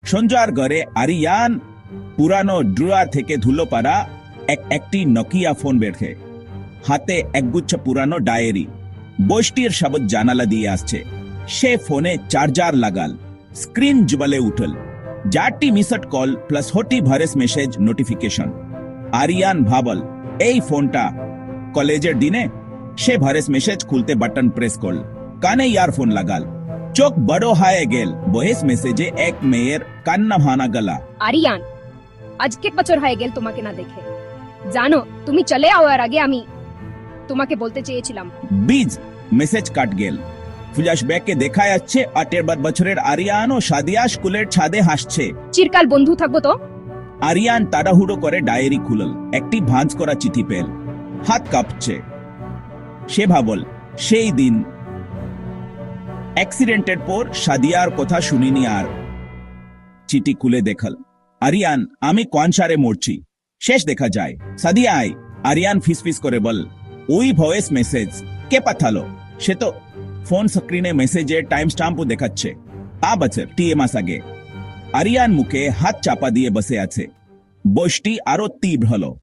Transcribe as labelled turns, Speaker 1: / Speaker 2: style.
Speaker 1: সঞ্জয়ের ঘরে আরিয়ান পুরানো ড্রয়ার থেকে ধুলো পাড়া একটি নকিয়া ফোন বের হাতে একগুচ্ছ পুরানো ডায়েরি বৈষ্টির শব্দ জানালা দিয়ে আসছে সে ফোনে চার্জার লাগাল স্ক্রিন জুবলে উঠল 4টি missed call plus 40 voice message notification Aryan ভাবল এই ফোনটা কলেজের দিনে সে ভয়েস মেসেজ খুলতে বাটন প্রেস করল কানে ইয়ারফোন লাগাল চোখ বড় হয়ে গেল ভয়েস মেসেজে এক মেয়ের কান্না ভানা গলা
Speaker 2: আরিয়ান আজ কেক বছর হয়ে গেল তোমাকে না দেখে জানো তুমি চলে যাওয়ার আগে আমি তোমাকে বলতে চেয়েছিলাম
Speaker 1: বীজ মেসেজ কাট গেল ফ্ল্যাশব্যাকে দেখা যাচ্ছে 8 বছরের আরিয়ান ও সাদিয়া স্কুলের ছাদে হাসছে
Speaker 2: চিরকাল বন্ধু থাকবো তো
Speaker 1: আরিয়ান তাড়াহুড়ো করে ডায়েরি খুলল একটি ভাঁজ করা চিঠি পেল হাত কাঁপছে সে ভাবল সেই দিন অ্যাক্সিডেন্টের পর সাদিয়ার কথা শুনিনি আর চিঠি খুলে দেখাল আরিয়ান আমি কোয়ানসারে মরছি শেষ দেখা যায় সাদিয়ায় আরিয়ান ফিসফিস করে বল ওই ভয়েস মেসেজ কে পাঠালো সে তো ফোন স্ক্রিনে মেসেজের টাইম স্ট্যাম্পও দেখাচ্ছে বছর 3 মাস আগে আরিয়ান মুখে হাত চাপা দিয়ে বসে আছে বৃষ্টি আরো তীব্র হলো